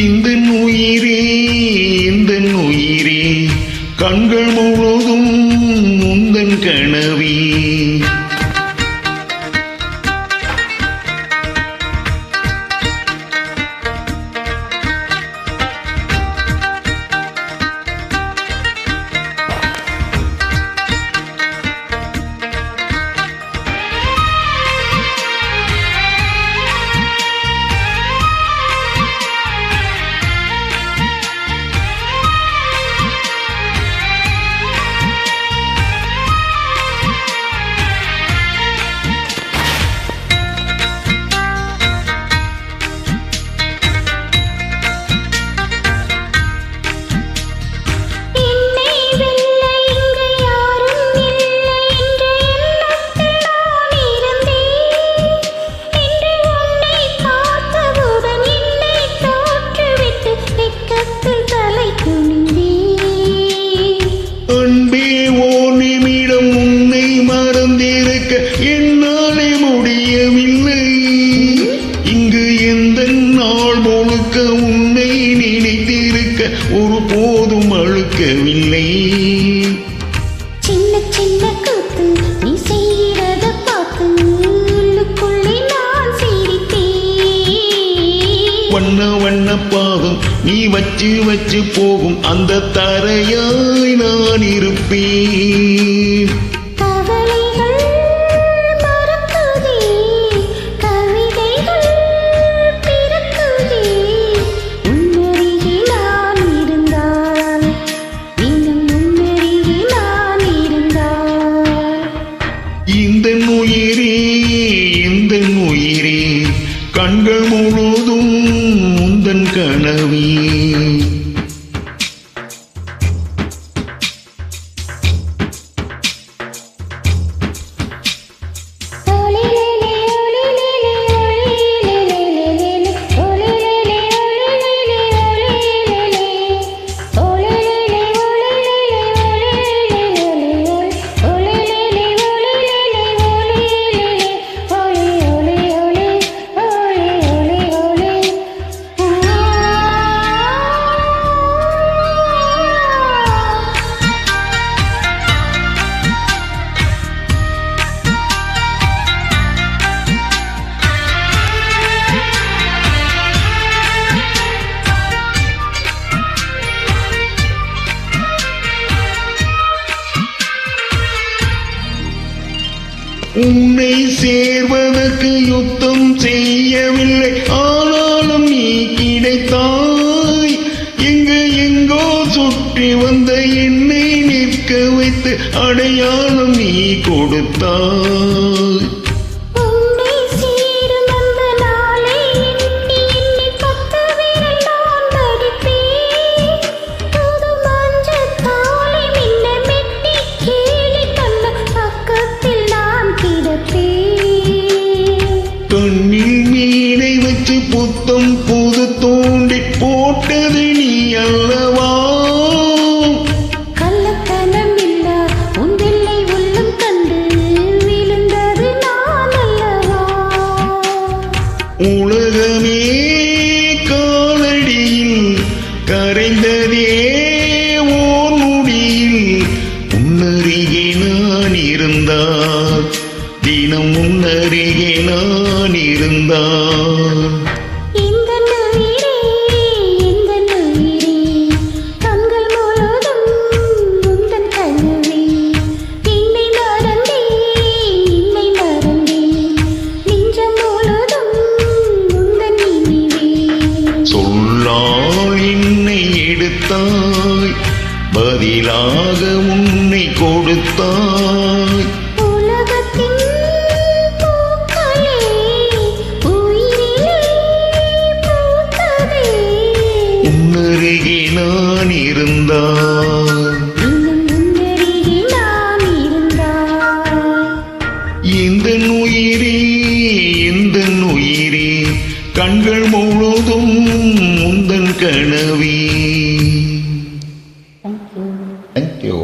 இந்த உயிரே இந்த உயிரே கண்கள் முழுதும் உந்தன் கனவே. என்னாலே முடியவில்லை இங்கு எந்த நாள் முழுக்க உன்னை நினைத்திருக்க ஒரு போதும் அழுக்கவில்லை. சின்ன சின்ன கூத்து நீ செய்யறத பார்த்து உள்ளுக்குள்ளே நான் சிரித்தேன். வண்ண வண்ண பாகம் நீ வச்சு வச்சு போகும் அந்த தரையாய் நான் இருப்பேன். இந்த உயிரே கண்கள் முழுதும் உந்தன் கனவே. உன்னை சேர்வதற்கு யுத்தம் செய்யவில்லை ஆனாலும் நீ கிடைத்தாய். எங்கோ சுற்றி வந்த என்னை நிற்க வைத்து அடையாளம் நீ கொடுத்தாய். கண்ணில் மீனை வச்சு புத்தம் புது தோண்டி போட்டது நீ அல்லவா? கள்ளத்தனம் இல்ல உந்தில்லை உள்ளம் கண்டு விழுந்தது நான் அல்லவா? உலகமே காலடியில் கரைந்ததே ஓர் நொடியில் உன்னருகே நான் இருந்தால் தினம் உன்னருகே நான் இருந்தால். இந்த உயிரே கண்கள் முழுதும் உந்தன் கனவே. என்னை மறந்தேன் நெஞ்சம் முழுதும் உந்தன் நினைவே. சொல்லால் என்னை எடுத்தாய் பதிலாக உன்னை கொடுத்தாய். உன்னருகே நான் இருந்தால் இந்த உயிரே கண்கள் முழுதும் உந்தன் கனவே. Thank you.